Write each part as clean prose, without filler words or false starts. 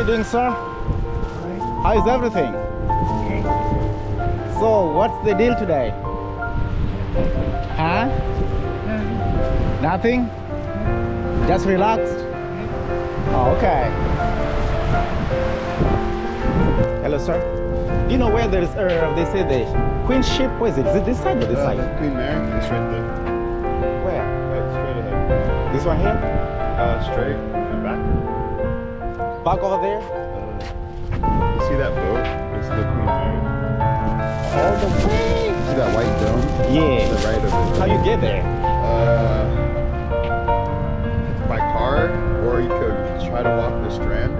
you doing, sir? How is everything? So, what's the deal today? Huh? Nothing? Just relaxed? Oh, okay. Hello, sir. Do you know where there is, they say the queen ship? Where is it? Is it this side or this side? Queen Mary, it's right there. Where? Straight ahead. This one here? Straight and back. Back over there? You see that boat? It's the Queen Mary. All the way. See that white dome? Yeah. To the right of it. How you get there? By car, or you could try to walk the Strand.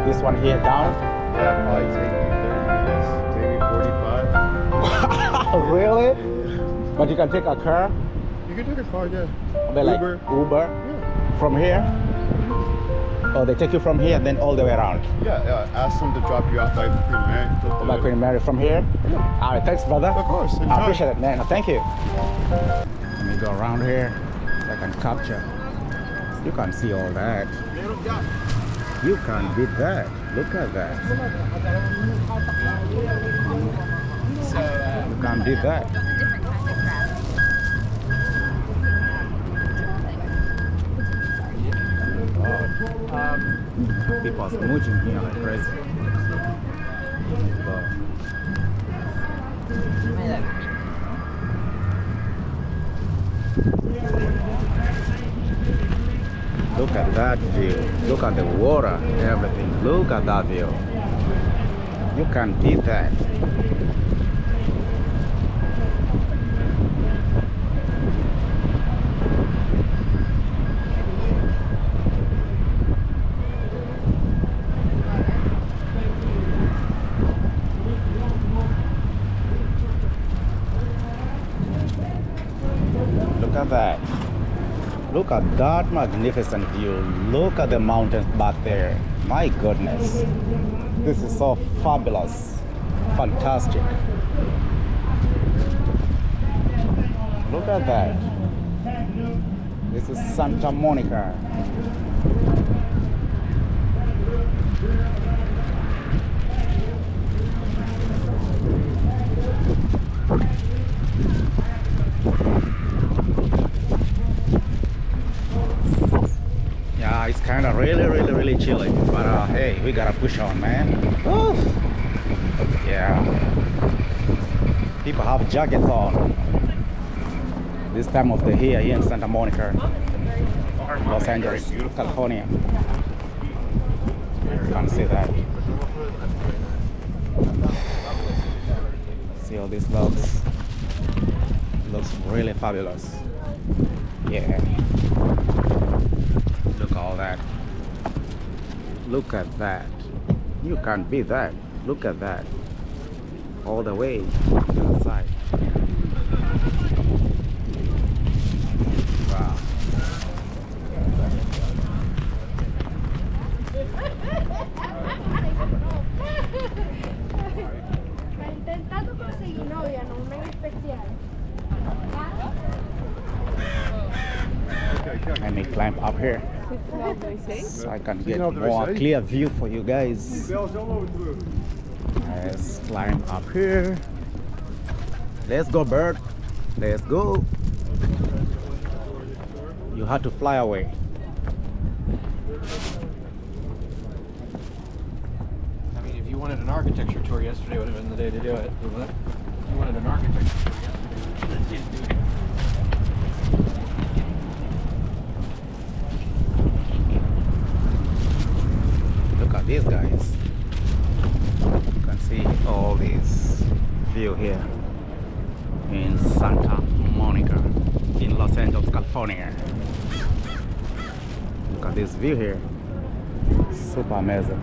This one here down? Yeah, probably take me 30 minutes, maybe 45. Really? Yeah. But you can take a car? You can take a car, yeah. But like Uber. Uber? Yeah. From here? Oh, they take you from here, then all the way around. Yeah, ask them to drop you off by Queen Mary. They'll do By it. Queen Mary from here? Yeah. All right, thanks, brother. Of course, I enjoy. appreciate it, man. Thank you. Let me go around here so I can capture. You can see all that. You can beat that. Look at that. You can beat that. People are smooching here like crazy. Wow. Look at that view. Look at the water, everything. Look at that view. You can beat that. Look at that. Look at that magnificent view. Look at the mountains back there. My goodness. This is so fabulous. Fantastic. Look at that. This is Santa Monica. Yeah, it's kind of really chilly, but hey, we gotta push on, man. Woo. Yeah, people have jackets on this time of the year here in Santa Monica, Los Angeles, California. You can see that. See all these logs. Looks really fabulous. Yeah. Look at all that. Look at that. You can't beat that. Look at that. All the way to the side. Wow. Intentando conseguir novia, no una en especial. Let me climb up here so I can get more clear view for you guys. Let's climb up here. Let's go, bird. Let's go. You had to fly away. I mean, if you wanted an architecture tour yesterday, would have been the day to do it. Wouldn't it? If you wanted an architecture tour yesterday. Look at these guys. You can see all this view here in Santa Monica in Los Angeles, California. Look at this view here. Super amazing.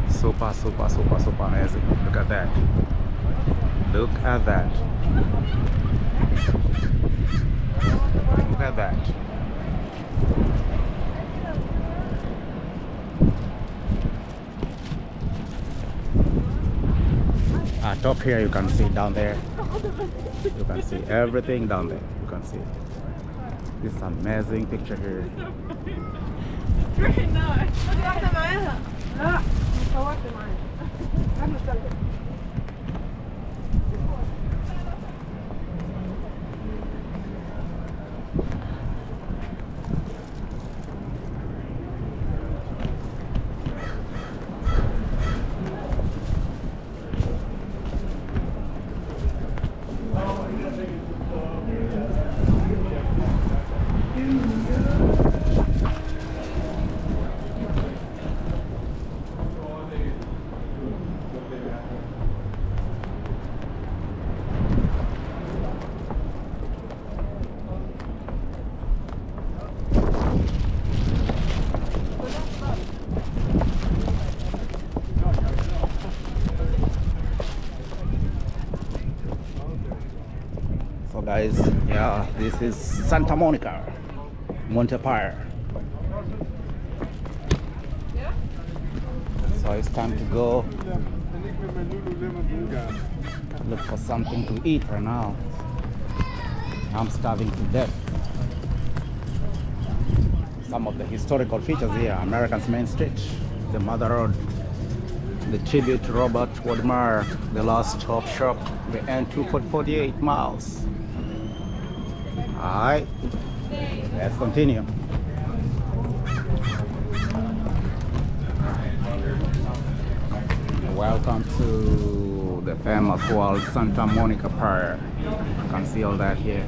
Super amazing. Look at that. Look at that. Look at that. Top here you can see down there. You can see everything down there. You can see this amazing picture here. So guys, yeah, this is Santa Monica, Montepire. So it's time to go look for something to eat right now. I'm starving to death. Some of the historical features here: American's Main Street, the Mother Road, the tribute to Robert Wadmar, the last stop shop, the N2 for 48 miles. Alright, let's continue. Welcome to the famous World Santa Monica Pier. You can see all that here.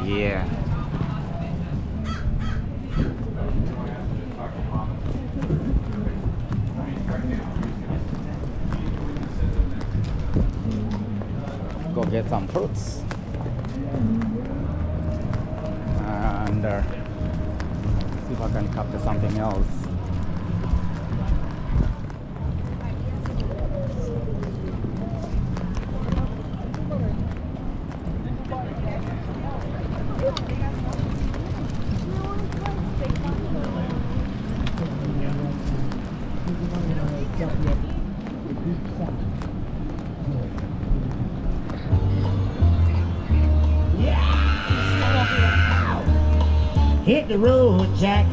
Yeah. Go get some fruits. And see if I can capture something else. Hit the road, Jack.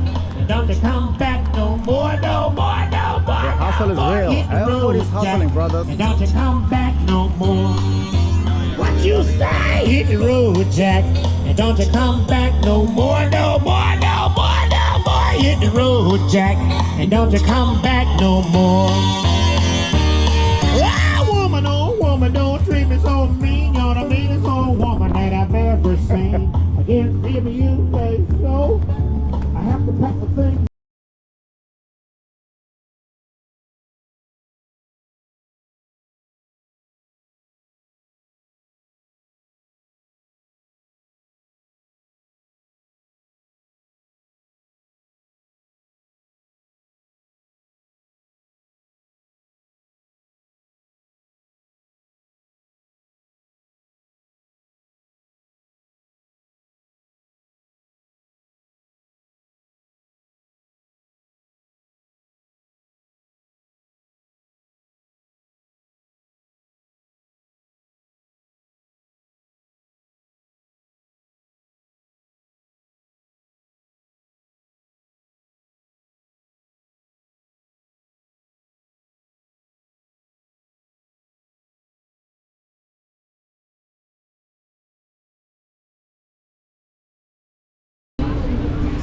Don't you come back no more, no more, no more. The hustle is real. Hit the Everybody's road, hustling, Jack. brothers. And don't you come back no more. What you say? Hit the road, Jack. And don't you come back no more, no more, no more, no more. Hit the road, Jack. And don't you come back no more. Ah, woman, oh woman, don't treat me so mean. You're the meanest old woman that I've ever seen. I guess if you say so, I have to pack the thing.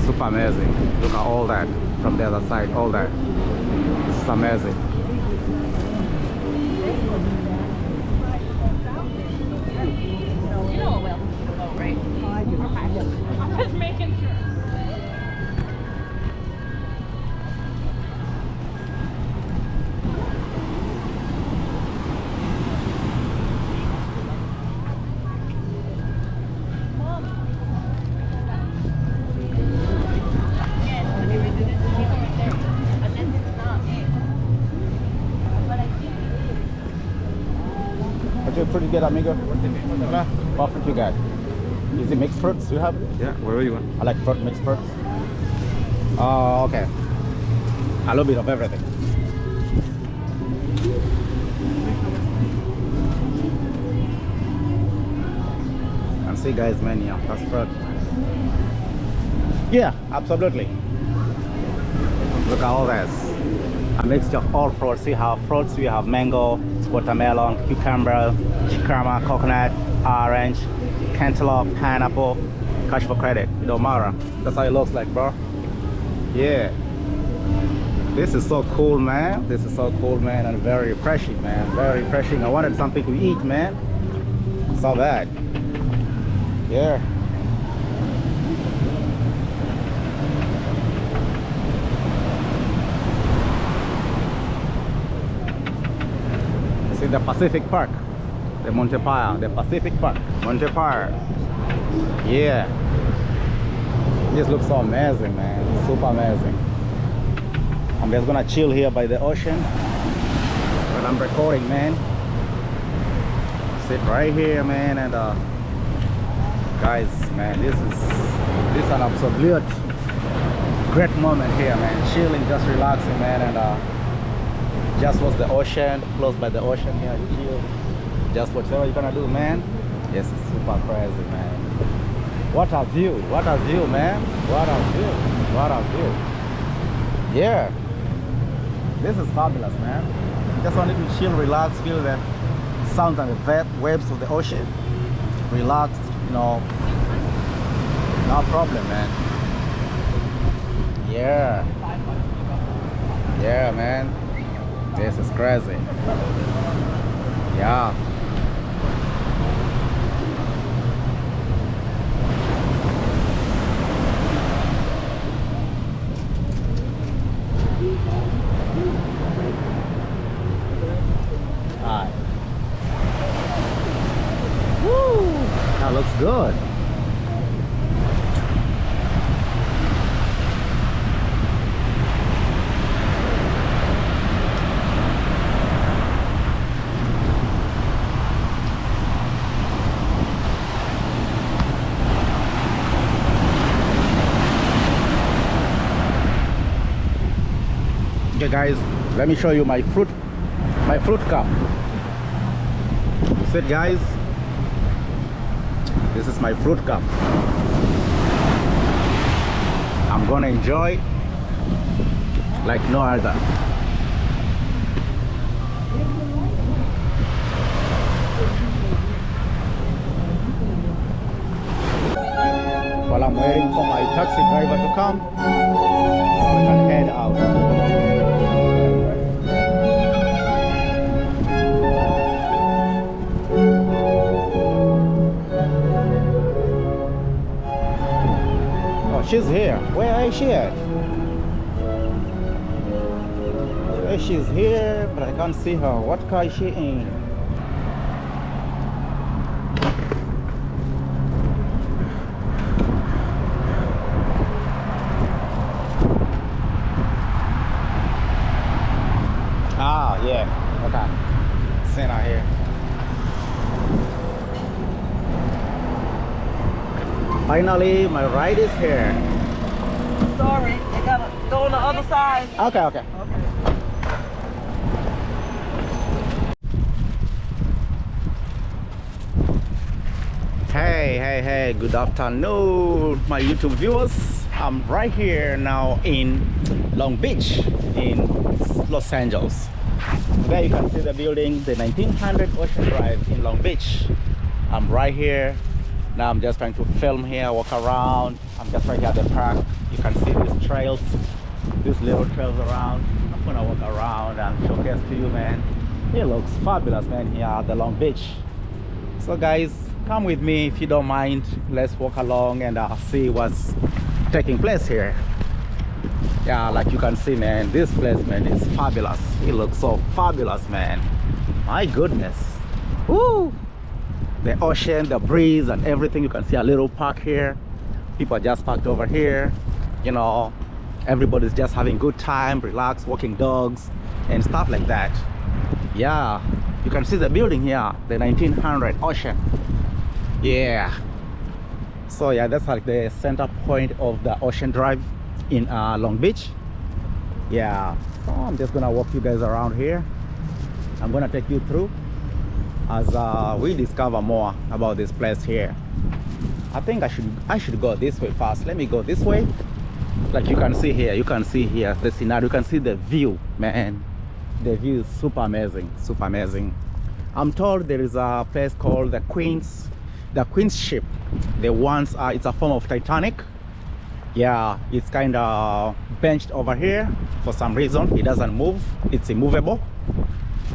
Super amazing. Look at all that from the other side, all that. It's amazing. You know it will. Oh, right. I was making sure. What's your fruit you get, amigo? What fruit you got? Is it mixed fruits you have? Yeah, whatever you want. I like fruit, mixed fruits. Oh, okay. A little bit of everything. And see guys, menu, that's fruit. Yeah, absolutely. Look at all this. A mixture of all fruits. You have fruits, you have mango, watermelon, cucumber, jicama, coconut, orange, cantaloupe, pineapple. Cash for credit, it don't matter. That's how it looks like, bro. Yeah. This is so cool, man. This is so cool, man, and very refreshing, man. Very refreshing. I wanted something to eat, man. So bad. Yeah. See the Pacific Park, the Montepire, the Pacific Park, Montepire. Yeah. This looks so amazing, man. Super amazing. I'm just gonna chill here by the ocean when I'm recording, man. Sit right here, man, and guys, man, this is an absolute great moment here, man. Chilling, just relaxing, man, and just watch the ocean, close by the ocean here. You chill, just whatever you're gonna do, man. Yes, it's super crazy, man. What a view! What a view, man! What a view! What a view! Yeah. This is fabulous, man. Just wanted to chill, relax, feel the sound and the waves of the ocean. Relax, you know. No problem, man. Yeah. Yeah, man. This is crazy. Yeah. Alright. Woo! That looks good. Okay guys, let me show you my fruit cup. You said, guys, this is my fruit cup. I'm gonna enjoy like no other. While I'm waiting for my taxi driver to come, so we can head out. She's here. Where is she at? She's here, but I can't see her. What car is she in? Ah, yeah. Okay. Seen her here. Finally, my ride is here. Sorry, I gotta go on the other side. Okay, okay. Hey, good afternoon, my YouTube viewers. I'm right here now in Long Beach, in Los Angeles. There you can see the building, the 1900 Ocean Drive in Long Beach. I'm right here. Now I'm just trying to film here, walk around. I'm just right here at the park. You can see these trails, these little trails around. I'm gonna walk around and showcase to you, man. It looks fabulous, man, here at the Long Beach. So guys, come with me if you don't mind. Let's walk along and see what's taking place here. Yeah, like you can see, man, this place, man, is fabulous. It looks so fabulous, man. My goodness. Woo! The ocean, the breeze, and everything. You can see a little park here. People are just parked over here. You know, everybody's just having good time, relax, walking dogs and stuff like that. Yeah, you can see the building here, the 1900 Ocean. Yeah. So yeah, that's like the center point of the Ocean Drive in Long Beach. Yeah. So I'm just gonna walk you guys around here. I'm gonna take you through as we discover more about this place here. I think I should go this way first. Let me go this way Like you can see here, the scenario, you can see the view, man. The view is super amazing, super amazing. I'm told there is a place called the Queen's ship. The ones it's a form of Titanic. Yeah, it's kind of benched over here for some reason. It doesn't move, it's immovable.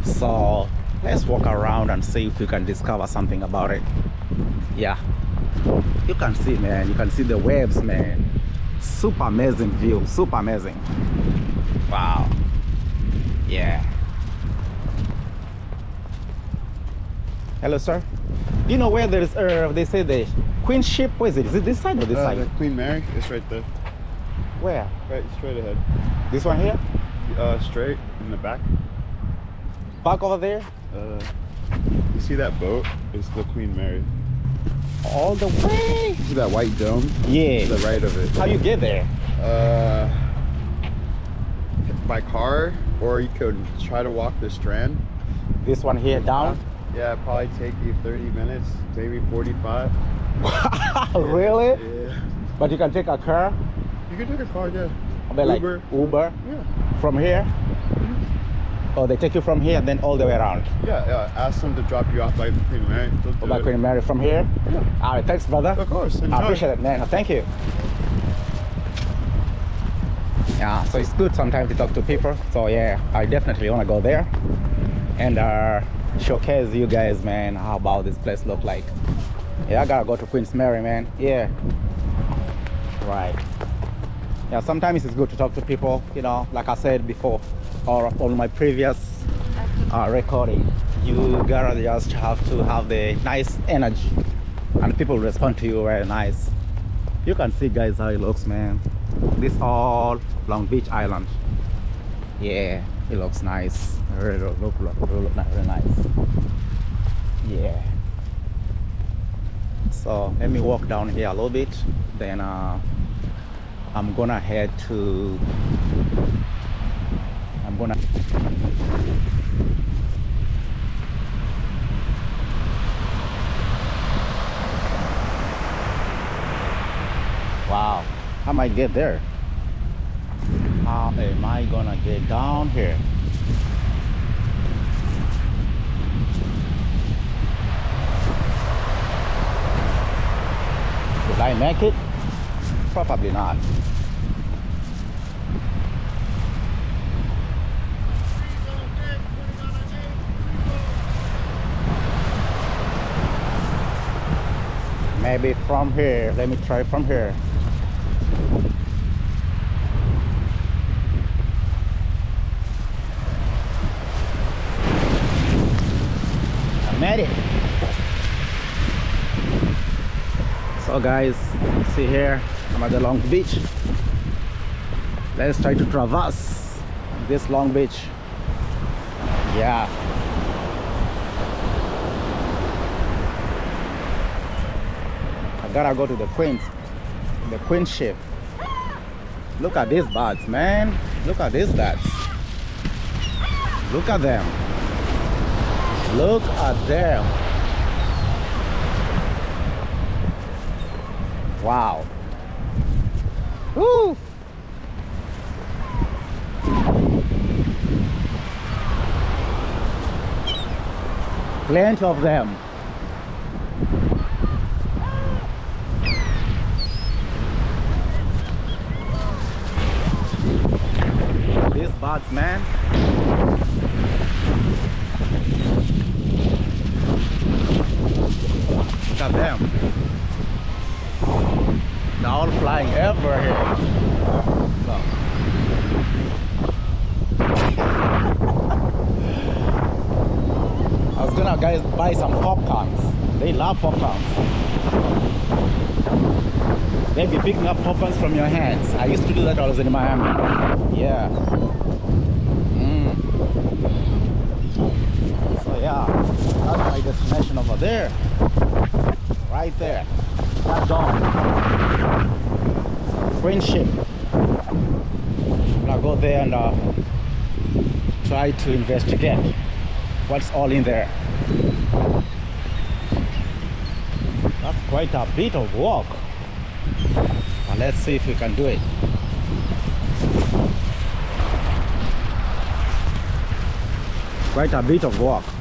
So let's walk around and see if we can discover something about it. Yeah, you can see, man, you can see the waves, man. Super amazing view, super amazing. Wow. Yeah. Hello, sir. Do you know where there is they say the Queen ship? Where is it? Is it this side or this The side? Queen Mary is right there. Where? Right, straight ahead. This one here? Straight in the back. Back over there? You see that boat? It's the Queen Mary. All the way? You see that white dome? Yeah. To the right of it. How you get there? By car, or you could try to walk the Strand. This one here down? Yeah, it'd probably take you 30 minutes, maybe 45. Really? Yeah. But you can take a car? You can take a car, yeah. But like Uber. Uber? Yeah. From here? Or they take you from here then all the way around? Yeah. Ask them to drop you off by the Queen Mary. They'll do Or by it. Queen Mary from here? Yeah. All right, thanks, brother. Of course. Enjoy. I appreciate it, man. Thank you. Yeah, so it's good sometimes to talk to people. So yeah, I definitely want to go there and showcase you guys, man, how about this place look like. Yeah, I gotta go to Queen's Mary, man. Yeah. Right. Yeah, sometimes it's good to talk to people, you know, like I said before, or on my previous recording. You gotta just have to have the nice energy and people respond to you very nice. You can see, guys, how it looks, man. This all Long Beach Island. Yeah, it looks nice. Really nice. Yeah. So let me walk down here a little bit. Then I'm gonna head to. Wow, how am I get there? How am I gonna get down here? Will I make it? Probably not. Maybe from here. Let me try from here. I made it. So guys, see here, I'm at the Long Beach. Let's try to traverse this Long Beach. Yeah. I gotta go to the Queen ship. Look at these birds, man. Look at these birds. Look at them. Look at them. Wow. Woo. Plenty of them. These birds, man. Look at them. They're all flying everywhere here. Look. I was gonna, guys, buy some popcorns. They love popcorns. Maybe picking up popcorns from your hands. I used to do that when I was in Miami. Yeah. So yeah, that's my destination over there. Right there. That dome. Queen ship. I'll go there and try to investigate what's all in there. That's quite a bit of walk. But let's see if we can do it. Quite a bit of walk.